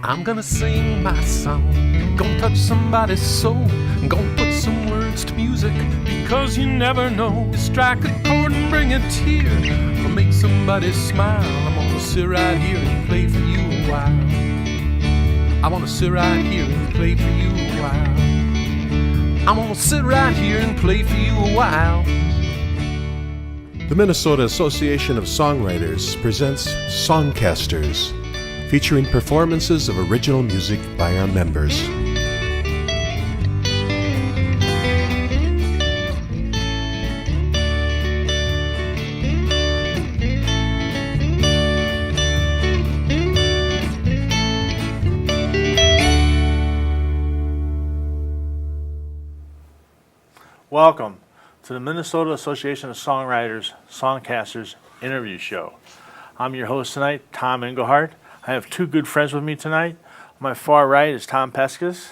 I'm gonna sing my song, gonna touch somebody's soul, gonna put some words to music, because you never know. Strike a chord and bring a tear, or make somebody smile. I'm gonna sit right here and play for you a while. I wanna sit right here and play for you a while. I'm gonna sit right here and play for you a while. The Minnesota Association of Songwriters presents SongCasters, featuring performances of original music by our members. Welcome to the Minnesota Association of Songwriters SongCasters Interview Show. I'm your host tonight, Tom Engelhardt. I have two good friends with me tonight. On my far right is Tom Peschges.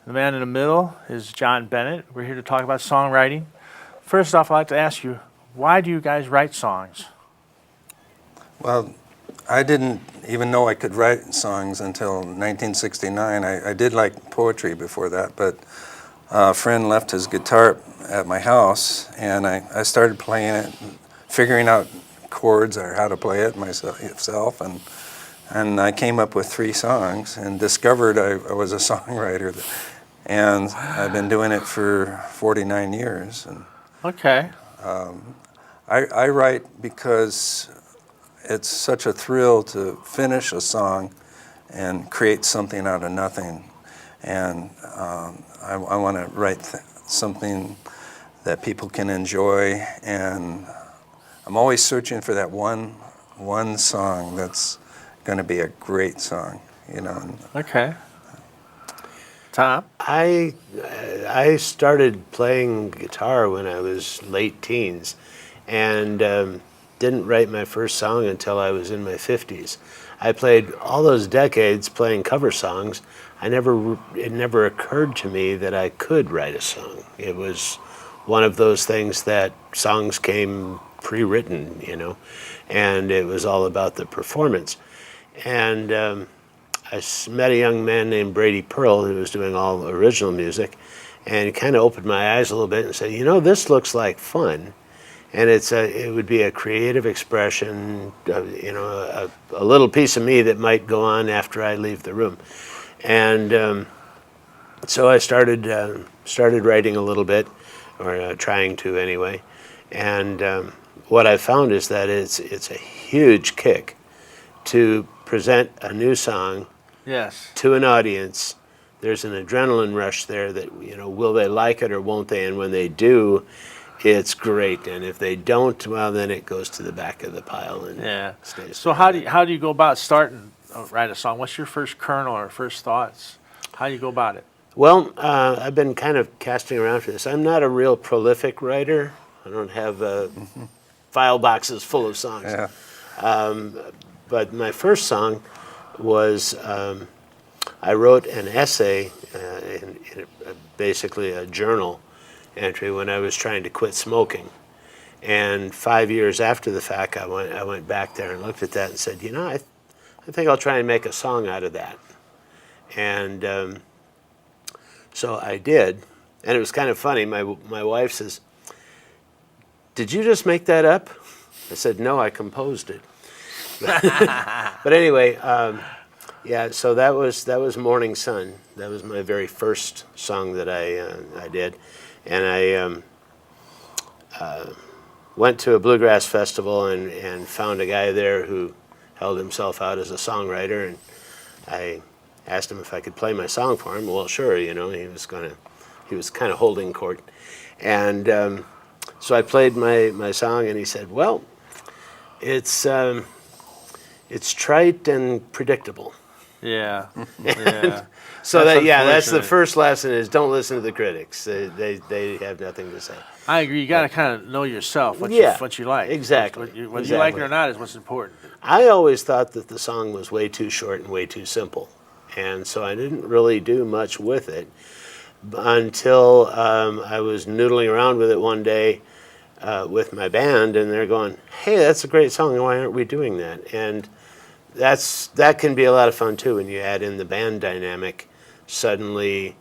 The man in the middle is John Bennett. We're here to talk about songwriting. First off, I'd like to ask you, why do you guys write songs? Well, I didn't even know I could write songs until 1969. I did like poetry before that, but a friend left his guitar at my house, and I started playing it, figuring out chords or how to play it myself, and I came up with 3 songs and discovered I was a songwriter, and I've been doing it for 49 years. And Okay. I write because it's such a thrill to finish a song and create something out of nothing, and I want to write something that people can enjoy, and I'm always searching for that one song that's going to be a great song, you know. Okay. Tom? I started playing guitar when I was late teens, and didn't write my first song until I was in my 50s. I played all those decades playing cover songs. It never occurred to me that I could write a song. It was one of those things that songs came pre-written, you know, and it was all about the performance. And I met a young man named Brady Pearl who was doing all original music, and kind of opened my eyes a little bit and said, you know, this looks like fun. And it would be a creative expression, you know, a little piece of me that might go on after I leave the room. And so I started writing a little bit, or trying to anyway. And what I found is that it's a huge kick to present a new song to an audience. There's an adrenaline rush there that, you know, will they like it or won't they? And when they do, it's great, and if they don't, well, then it goes to the back of the pile and stays. So how do you go about starting write a song? What's your first kernel or first thoughts? How do you go about it? Well, I've been kind of casting around for this. I'm not a real prolific writer. I don't have file boxes full of songs. Yeah. But my first song was I wrote an essay in basically a journal entry when I was trying to quit smoking. And 5 years after the fact, I went back there and looked at that and said, you know, I think I'll try and make a song out of that. And so I did. And it was kind of funny. My wife says, did you just make that up? I said, no, I composed it. But anyway, so that was Morning Sun. That was my very first song that I did. And I went to a bluegrass festival and found a guy there who held himself out as a songwriter, and I asked him if I could play my song for him. Well, sure, you know, he was kind of holding court. And so I played my song, and he said, well, it's trite and predictable. Yeah. So that's the first lesson is don't listen to the critics. They have nothing to say. I agree. You got to kind of know yourself, what you like. Exactly. Whether you like it or not is what's important. I always thought that the song was way too short and way too simple. And so I didn't really do much with it until I was noodling around with it one day with my band, and they're going, hey, that's a great song. Why aren't we doing that? And that can be a lot of fun too when you add in the band dynamic. Suddenly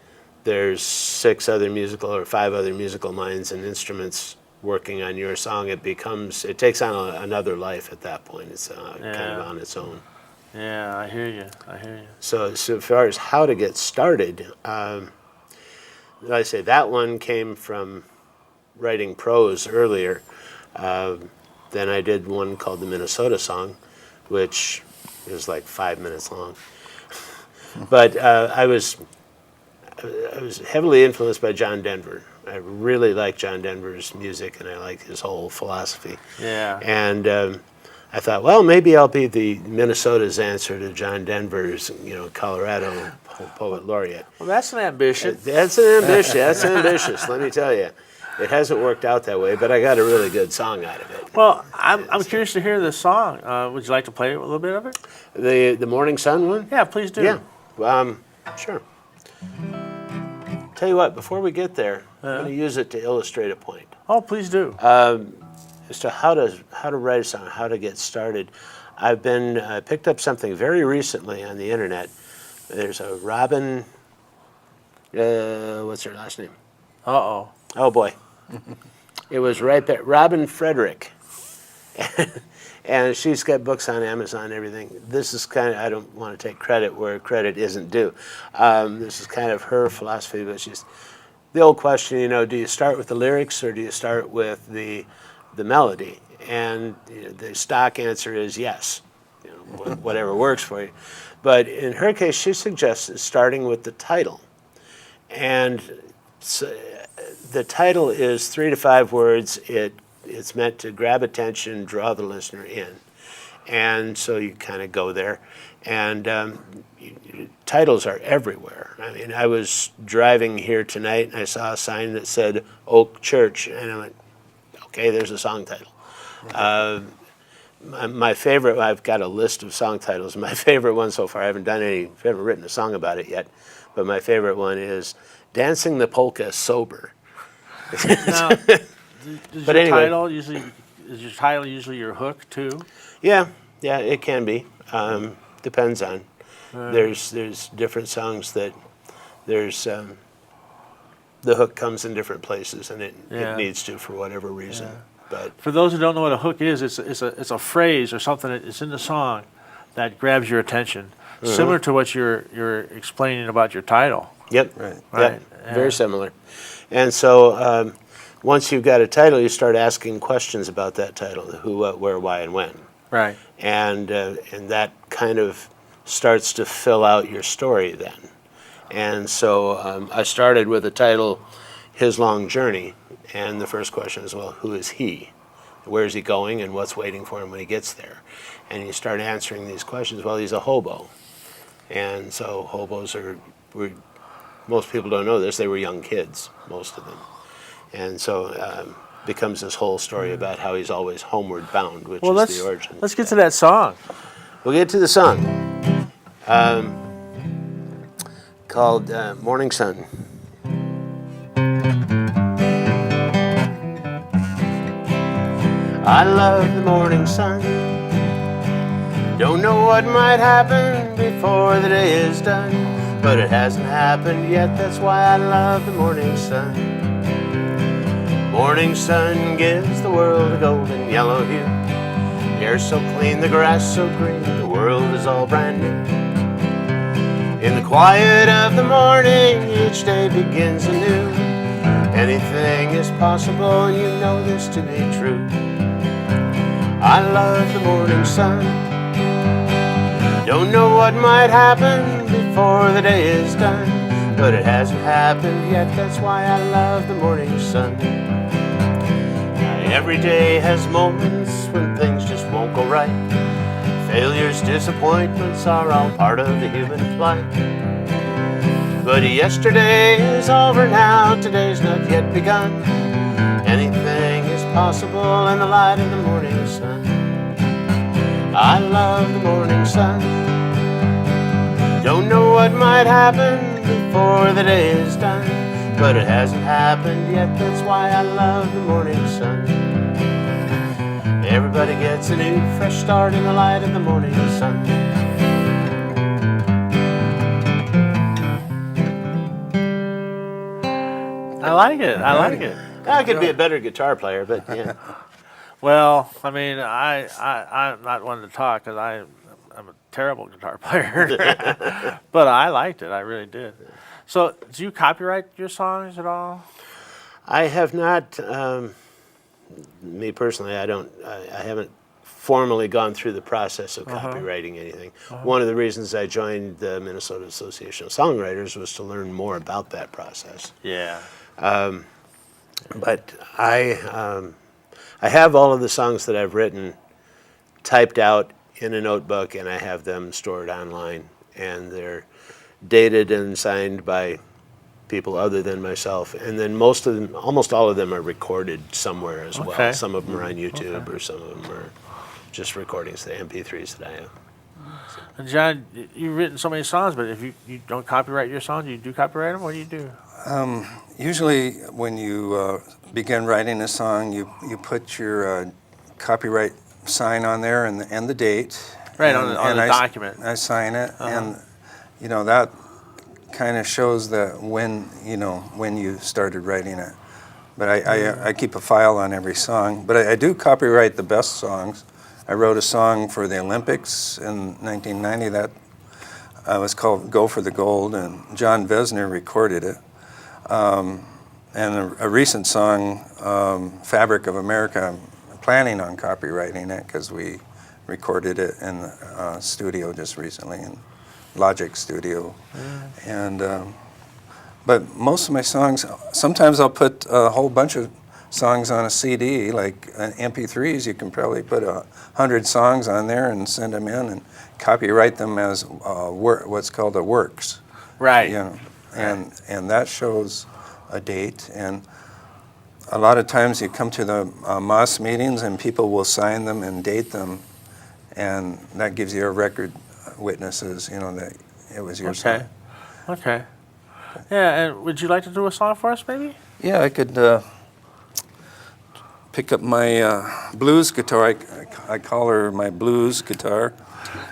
there's 5 other musical minds and instruments working on your song. It takes on another life at that point. It's kind of on its own. Yeah, I hear you. So as far as how to get started, like I say, that one came from writing prose earlier. Then I did one called the Minnesota Song, which is like 5 minutes long. But I was heavily influenced by John Denver. I really like John Denver's music, and I like his whole philosophy. Yeah. And I thought, well, maybe I'll be the Minnesota's answer to John Denver's, Colorado poet laureate. Well, that's an ambition. That's ambitious. Let me tell you, it hasn't worked out that way, but I got a really good song out of it. Well, I'm curious to hear this song. Would you like to play a little bit of it? The Morning Sun one? Yeah, please do. Yeah, sure. Tell you what, before we get there, I'm going to use it to illustrate a point. Oh, please do. As to how to write a song, how to get started. I've been picked up something very recently on the internet. There's a Robin. What's her last name? Uh-oh. Oh boy, it was right there. Robin Frederick, and she's got books on Amazon and everything. This is kind of, I don't want to take credit where credit isn't due. This is kind of her philosophy, but she's the old question. Do you start with the lyrics or do you start with the melody? And the stock answer is yes, whatever works for you. But in her case, she suggests starting with the title. And the title is 3 to 5 words. It's meant to grab attention, draw the listener in. And so you kind of go there. And titles are everywhere. I mean, I was driving here tonight and I saw a sign that said Oak Church. And I went, okay, there's a song title. My favorite, I've got a list of song titles. My favorite one so far, I haven't written a song about it yet, but my favorite one is Dancing the Polka Sober. Now, is your title usually your hook too? Yeah, it can be. Depends on. There's different songs that there's the hook comes in different places, and it needs to for whatever reason. Yeah. But for those who don't know what a hook is, it's a phrase or something that's in the song that grabs your attention, similar to what you're explaining about your title. Yep. Right. Yep. Very similar. And so once you've got a title, you start asking questions about that title: who, what, where, why, and when. Right. And that kind of starts to fill out your story then. And so I started with the title, His Long Journey. And the first question is, well, who is he? Where is he going and what's waiting for him when he gets there? And you start answering these questions. Well, he's a hobo. And so hobos most people don't know this, they were young kids, most of them. And so becomes this whole story about how he's always homeward bound, which is the origin. Let's get to that song. We'll get to the song called Morning Sun. I love the morning sun. Don't know what might happen before the day is done, but it hasn't happened yet, that's why I love the morning sun. Morning sun gives the world a golden yellow hue. The air's so clean, the grass so green, the world is all brand new. In the quiet of the morning, each day begins anew. Anything is possible, you know this to be true. I love the morning sun. Don't know what might happen before the day is done, but it hasn't happened yet, that's why I love the morning sun. Every day has moments when things just won't go right. Failures, disappointments are all part of the human plight. But yesterday is over now, today's not yet begun. Anything is possible in the light of the morning sun. I love the morning sun. Don't know what might happen before the day is done, but it hasn't happened yet, that's why I love the morning sun. Everybody gets a new fresh start in the light of the morning sun. like it. I like it. I could be a better guitar player, but yeah. Well, I mean, I'm not one to talk because I'm a terrible guitar player. But I liked it. I really did. So, do you copyright your songs at all? I have not. Me personally, I don't. I haven't formally gone through the process of copywriting anything. One of the reasons I joined the Minnesota Association of Songwriters was to learn more about that process. Yeah. But I have all of the songs that I've written typed out in a notebook, and I have them stored online, and they're dated and signed by people other than myself. And then most of them, almost all of them, are recorded somewhere as well. Some of them are on YouTube, or some of them are just recordings, the MP3s that I have. And John, you've written so many songs, but if you don't copyright your songs, you do copyright them? What do you do? Usually when you begin writing a song, you put your copyright sign on there and the date. Right, on the document. I sign it, and that kind of shows that when you started writing it. But I keep a file on every song. But I do copyright the best songs. I wrote a song for the Olympics in 1990 that was called "Go for the Gold," and John Vesner recorded it. And a recent song, "Fabric of America," I'm planning on copyrighting it because we recorded it in the studio just recently, in Logic Studio. And but most of my songs, sometimes I'll put a whole bunch of songs on a CD, like MP3s. You can probably put 100 songs on there and send them in and copyright them as what's called a works. Right. And that shows a date. And a lot of times you come to the MOS meetings and people will sign them and date them, and that gives you a record witnesses, that it was your song. Okay. Yeah, and would you like to do a song for us, maybe? Yeah, I could pick up my blues guitar. I call her my blues guitar.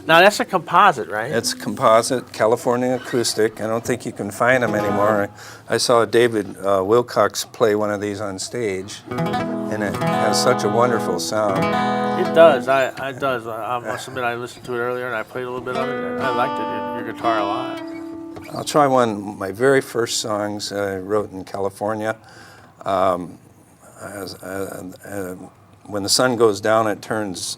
Now, that's a composite, right? It's a composite, California acoustic. I don't think you can find them anymore. I saw David Wilcox play one of these on stage, and it has such a wonderful sound. It does. It does. I must admit, I listened to it earlier, and I played a little bit of it. I liked it, your guitar a lot. I'll try one of my very first songs I wrote in California. When the sun goes down, it turns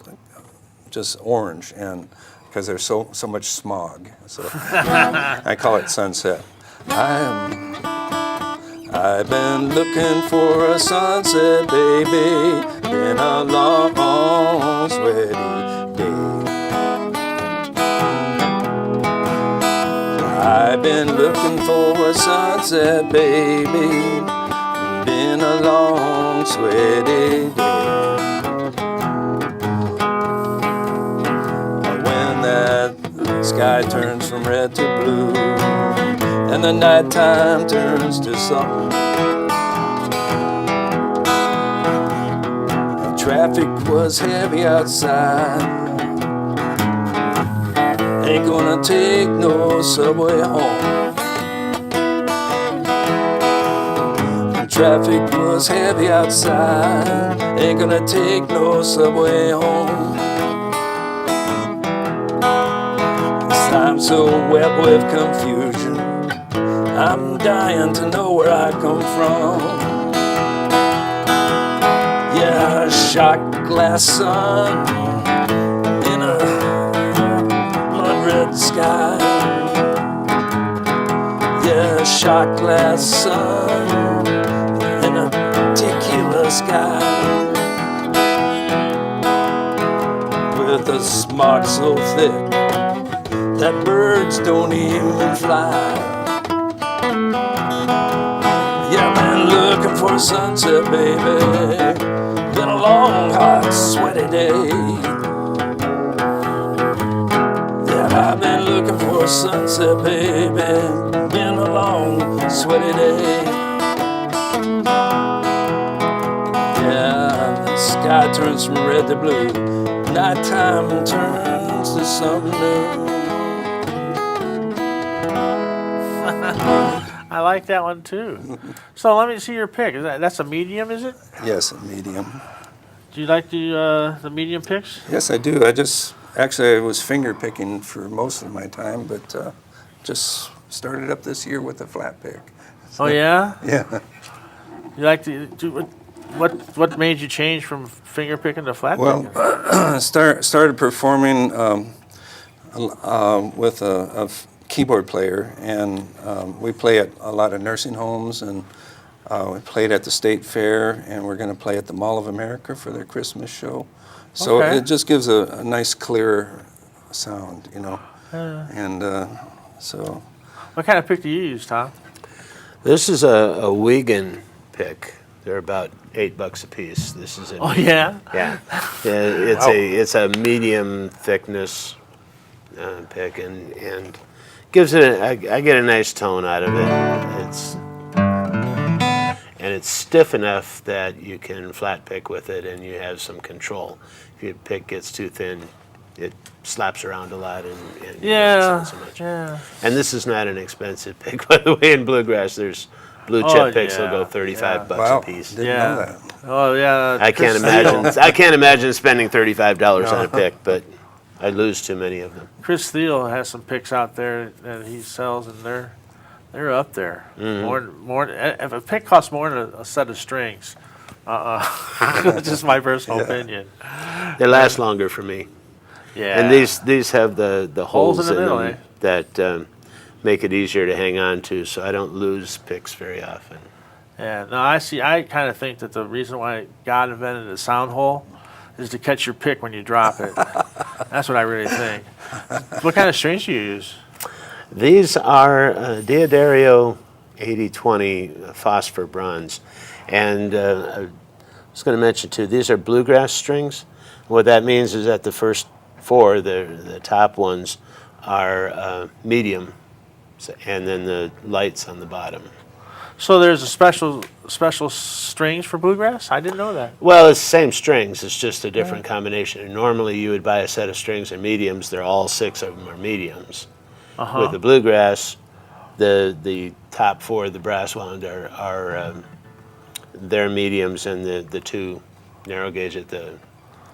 just orange, and because there's so much smog. So I call it Sunset. I've been looking for a sunset, baby, in a long, sweaty day. I've been looking for a sunset, baby, been a long, sweaty day. When that sky turns from red to blue, and the nighttime turns to summer, the traffic was heavy outside. Ain't gonna take no subway home. The traffic was heavy outside. Ain't gonna take no subway home. I'm so wet with confusion, I'm dying to know where I come from. Yeah, a shot glass sun in a blood-red sky. Yeah, a shot glass sun in a tequila sky. With a smog so thick that birds don't even fly. Yeah, I've been looking for a sunset, baby. Been a long, hot, sweaty day. Yeah, I've been looking for a sunset, baby. Been a long, sweaty day. Yeah, the sky turns from red to blue. Nighttime turns to something new. I like that one too. So let me see your pick. That's a medium, is it? Yes, a medium. Do you like the medium picks? Yes, I do. I was finger picking for most of my time, but just started up this year with a flat pick. Oh yeah. Yeah. You like to do what made you change from finger picking to flat Well, picking? started performing with a keyboard player, and we play at a lot of nursing homes, and we played at the State Fair, and we're going to play at the Mall of America for their Christmas show. So Okay. it just gives a nice, clear sound, you know. And so. What kind of pick do you use, Tom? This is a Wiegand pick. They're about $8 a piece. This is a Oh yeah. yeah. It's a medium thickness pick, and gives it. I get a nice tone out of it. It's stiff enough that you can flat pick with it, and you have some control. If your pick gets too thin, it slaps around a lot, and you don't sound so much. Yeah. And this is not an expensive pick, by the way. In bluegrass, there's blue chip picks will yeah, go $35 Wow, a piece. didn't Yeah. know that. Oh yeah. I can't imagine. I can't imagine spending $35 on a pick, but I lose too many of them. Chris Thiel has some picks out there that he sells, and they're up there. More. If a pick costs more than a set of strings, that's just my personal opinion. They last longer for me. Yeah. And these have the Holes holes in the middle, them that make it easier to hang on to, so I don't lose picks very often. Yeah. No, I see. I kind of think that the reason why God invented the sound hole is to catch your pick when you drop it. That's what I really think. What kind of strings do you use? These are Diodario 8020 phosphor bronze. And I was going to mention too, these are bluegrass strings. What that means is that the first four, the top ones, are medium, and then the lights on the bottom. So there's a special strings for bluegrass? I didn't know that. Well, it's the same strings. It's just a different combination. And normally you would buy a set of strings and mediums. They're all 6 of them are mediums. With the bluegrass, the top 4, the brass wound, are they're mediums, and the 2 narrow gauge at the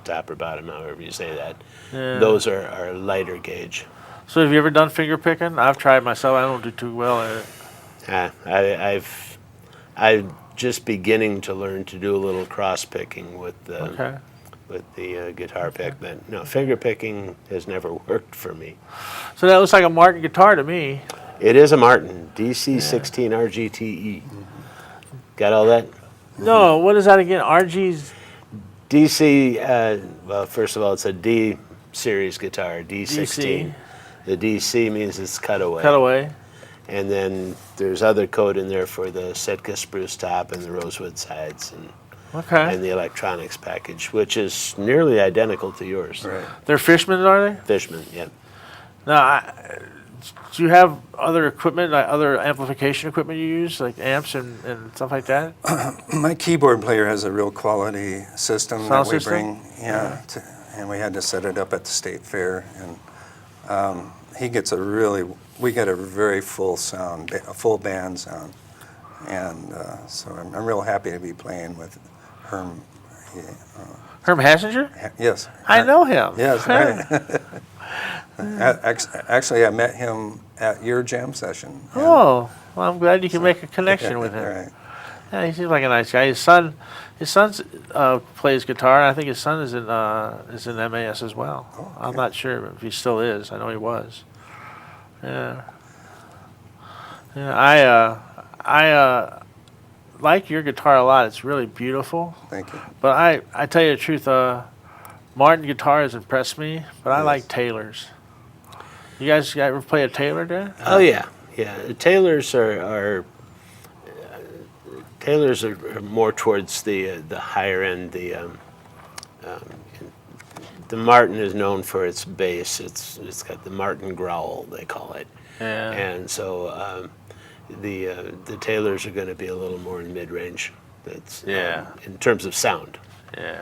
top or bottom, however you say that, those are lighter gauge. So have you ever done finger picking? I've tried myself. I don't do too well at it. I'm just beginning to learn to do a little cross picking with the guitar pick. But no, finger picking has never worked for me. So that looks like a Martin guitar to me. It is a Martin DC16 RGTE. Got all that? No, what is that again? RG's DC. Well, first of all, it's a D series guitar, D16. DC. The DC means it's cutaway. Cutaway. And then there's other code in there for the Sitka spruce top and the rosewood sides and Okay. the electronics package, which is nearly identical to yours. Right. They're Fishmans, are they? Fishman, yeah. Now, do you have other equipment, like other amplification equipment you use, like amps and stuff like that? My keyboard player has a real quality system Sound that we system? bring, and we had to set it up at the State Fair, and we get a very full sound, a full band sound, and so I'm real happy to be playing with Herm. Herm Hassinger? Yes. I know him. Yes, right. Actually, I met him at your jam session. and- Oh, well, I'm glad you can make a connection with him. Right. Yeah, he seems like a nice guy. His son plays guitar. I think his son is in MAS as well. Oh, I'm okay. not sure if he still is. I know he was. Yeah. Yeah. I like your guitar a lot. It's really beautiful. Thank you. But I tell you the truth, Martin guitars impressed me, but I Yes. like Taylors. You guys ever play a Taylor there? Oh yeah, yeah. Taylors are more towards the higher end. The Martin is known for its bass. It's got the Martin growl, they call it. Yeah. And so the Taylors are going to be a little more in mid range. That's Yeah. in terms of sound. Yeah.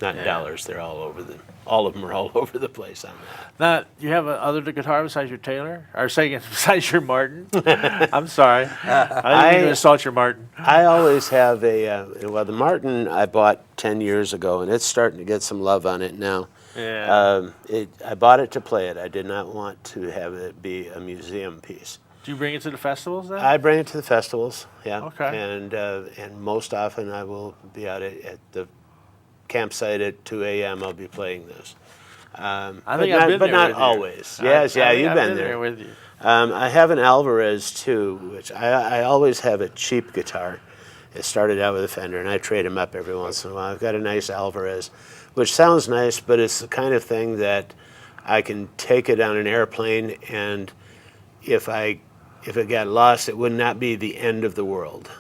not in dollars. They're all over all of them are all over the place on that. Now, you have other guitar besides your Taylor? Or besides your Martin? I'm sorry. I didn't mean to insult your Martin. I always have the Martin I bought 10 years ago, and it's starting to get some love on it now. Yeah. I bought it to play it. I did not want to have it be a museum piece. Do you bring it to the festivals then? I bring it to the festivals, yeah. Okay. And most often I will be out at the campsite at 2 a.m. I'll be playing this. I think I've been but there not with you. always. Yes, I think you've I've been there. with you. I have an Alvarez too, which I always have a cheap guitar. It started out with a Fender, and I trade them up every once in a while. I've got a nice Alvarez, which sounds nice, but it's the kind of thing that I can take it on an airplane, and if it got lost, it would not be the end of the world.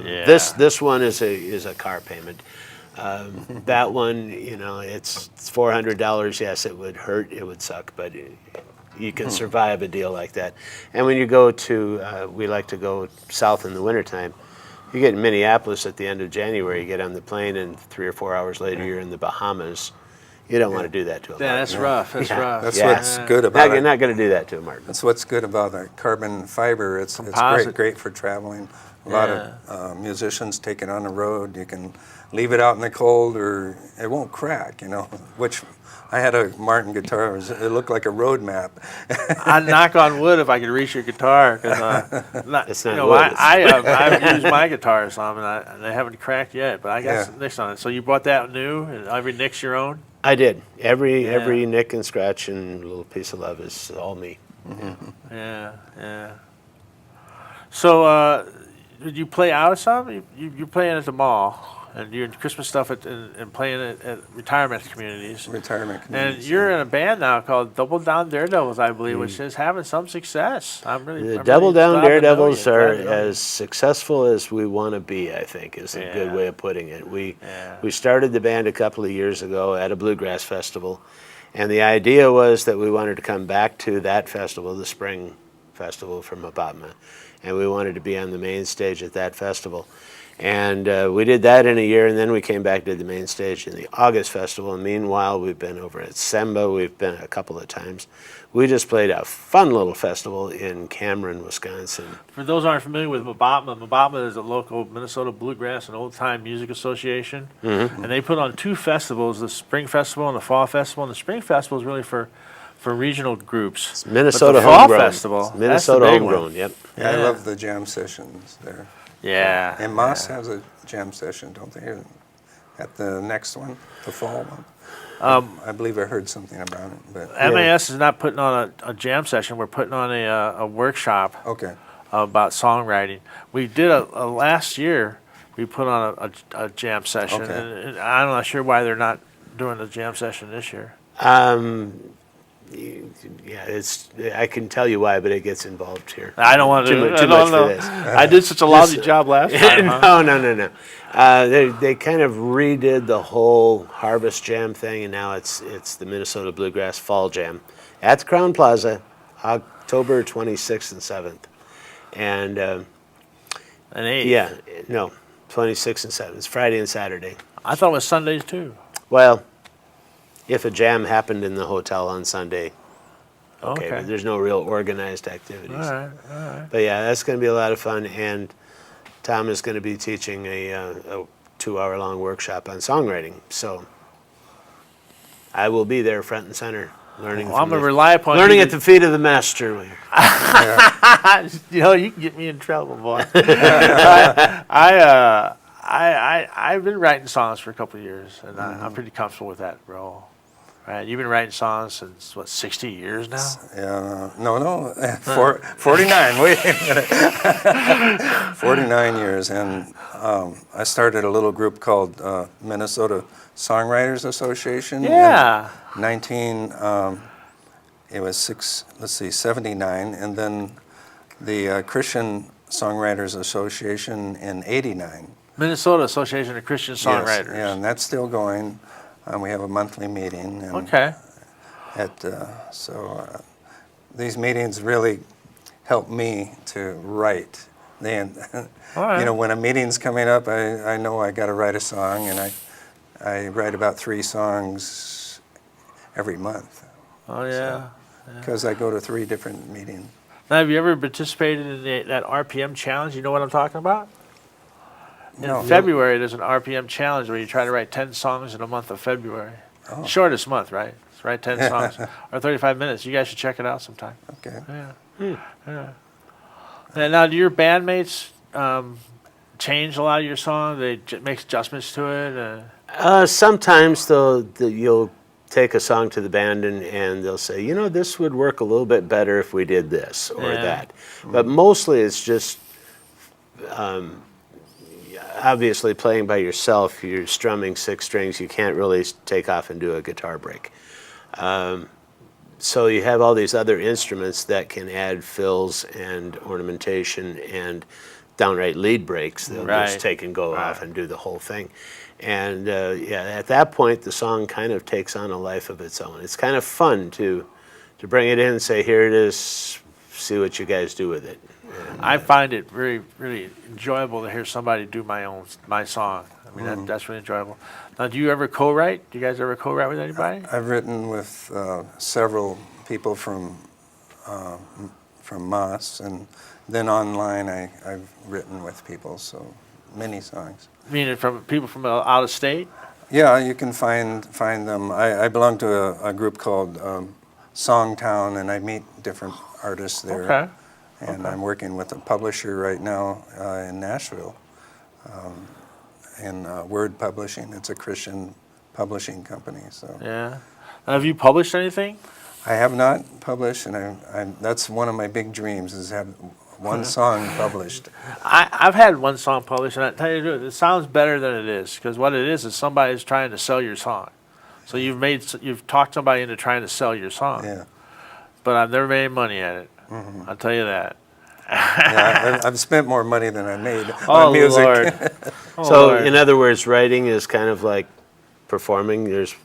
This one is a car payment. That one, it's $400. Yes, it would hurt. It would suck, but you can survive a deal like that. And when you go to, we like to go south in the wintertime. You get in Minneapolis at the end of January. You get on the plane, and 3 or 4 hours later, you're in the Bahamas. You don't want to do that to a Martin. Yeah, that's rough. That's rough. That's what's good about You're it. not going to do that to a Martin. That's what's good about the carbon fiber. It's Composite. great for traveling. A lot of musicians take it on the road. You can leave it out in the cold, or it won't crack. Which I had a Martin guitar. It looked like a road map. I'd knock on wood if I could reach your guitar, because It's not wood. I've used my guitar some, and they haven't cracked yet. But I got some nicks on it. So you bought that new, and every nick's your own. I did. Every nick and scratch and little piece of love is all me. Mm-hmm. Yeah. So did you play out some? You're playing at the mall, and you're doing Christmas stuff and playing at retirement communities. And you're in a band now called Double Down Daredevils, I believe, which is having some success. The Double Down Daredevils are as successful as we want to be, I think, is a good way of putting it. We started the band a couple of years ago at a bluegrass festival, and the idea was that we wanted to come back to that festival, the spring festival from Abatma, and we wanted to be on the main stage at that festival. And we did that in a year, and then we came back to the main stage in the August festival. And meanwhile, we've been over at Semba. We've been a couple of times. We just played a fun little festival in Cameron, Wisconsin. For those who aren't familiar with Mabama is a local Minnesota Bluegrass and Old Time Music Association. Mm-hmm. And they put on 2 festivals, the Spring Festival and the Fall Festival. And the Spring Festival is really for regional groups. It's Minnesota Fall homegrown. Festival, Minnesota homegrown, yep. Yeah, I love the jam sessions there. Yeah. And Moss has a jam session, don't they? At the next one, the fall one. I believe I heard something about it. But MAS is not putting on a jam session. We're putting on a workshop about songwriting. We did a last year. We put on a jam session, and I'm not sure why they're not doing a jam session this year. I can tell you why, but it gets involved here. I don't want to do too much for this. I did such a lousy job last time. No. They kind of redid the whole Harvest Jam thing, and now it's the Minnesota Bluegrass Fall Jam at the Crowne Plaza, October 26th and 7th. And 8th. Yeah, no, 26th and 7th. It's Friday and Saturday. I thought it was Sundays too. Well, if a jam happened in the hotel on Sunday, okay. But there's no real organized activities. All right. But yeah, that's going to be a lot of fun, and Tom is going to be teaching a 2-hour-long workshop on songwriting. So I will be there front and center, learning. I'm going to rely upon learning at the feet of the master. You can get me in trouble, boy. I've been writing songs for a couple of years, and I'm pretty comfortable with that role. Right, you've been writing songs since, 60 years now? Yeah, no, 49, wait a minute. 49 years, and I started a little group called Minnesota Songwriters Association. Yeah. It was 79, and then the Christian Songwriters Association in 89. Minnesota Association of Christian Songwriters. Yes, yeah, and that's still going. We have a monthly meeting. And these meetings really help me to write. When a meeting's coming up, I know I got to write a song, and I write about 3 songs every month Oh yeah. because I go to 3 different meetings. Now, have you ever participated in that RPM challenge? You know what I'm talking about? No. In February, there's an RPM challenge where you try to write 10 songs in the month of February. Oh. Shortest month, right? It's write 10 songs or 35 minutes. You guys should check it out sometime. Okay. Yeah. And now, do your bandmates change a lot of your song? They make adjustments to it? Sometimes you'll take a song to the band and they'll say, you know, this would work a little bit better if we did this or that. But mostly it's just obviously playing by yourself. You're strumming 6 strings. You can't really take off and do a guitar break. So you have all these other instruments that can add fills and ornamentation and downright lead breaks. They'll just take and go off and do the whole thing. And at that point, the song kind of takes on a life of its own. It's kind of fun to bring it in and say, here it is, see what you guys do with it. I find it really, really enjoyable to hear somebody do my song. I mean, that's really enjoyable. Now, do you ever co-write? Do you guys ever co-write with anybody? I've written with several people from Moss, and then online I've written with people, so many songs. Meaning from people from out of state? Yeah, you can find them. I belong to a group called Songtown, and I meet different artists there. Okay. And I'm working with a publisher right now in Nashville, in Word Publishing. It's a Christian publishing company. So Yeah. Have you published anything? I have not published, and that's one of my big dreams, is have one song published. I've had one song published, and I tell you the truth, it sounds better than it is, because what it is somebody's trying to sell your song. So you've talked somebody into trying to sell your song. Yeah. But I've never made money at it. I'll tell you that. Yeah, I've spent more money than I made Oh, on music. Lord. Oh, So Lord. in other words, writing is kind of like performing. There's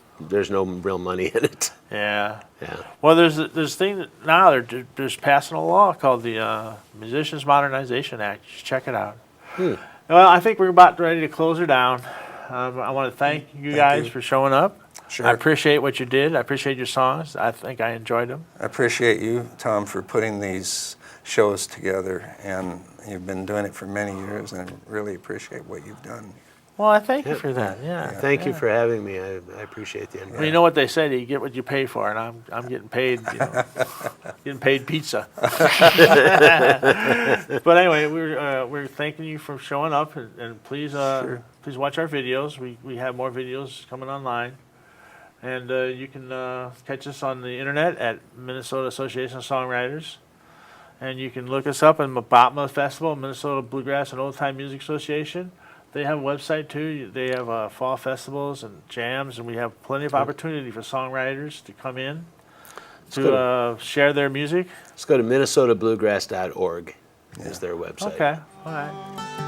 no real money in it. Yeah. Yeah. Well, there's thing that now there's passing a law called the Musicians Modernization Act. You should check it out. Well, I think we're about ready to close her down. I want to thank you guys for showing up. Sure. I appreciate what you did. I appreciate your songs. I think I enjoyed them. I appreciate you, Tom, for putting these shows together, and you've been doing it for many years, and I really appreciate what you've done. Well, I thank you for that. Yeah. Thank you for having me. I appreciate the invite. Well, you know what they say, you get what you pay for, and I'm getting paid, getting paid pizza. But anyway, we're thanking you for showing up, and please please watch our videos. We have more videos coming online, and you can catch us on the internet at Minnesota Association of Songwriters, and you can look us up in Mabatma Festival, Minnesota Bluegrass and Old Time Music Association. They have a website too. They have fall festivals and jams, and we have plenty of opportunity for songwriters to come in to share their music. Let's go to minnesotabluegrass.org is their website. Okay, all right.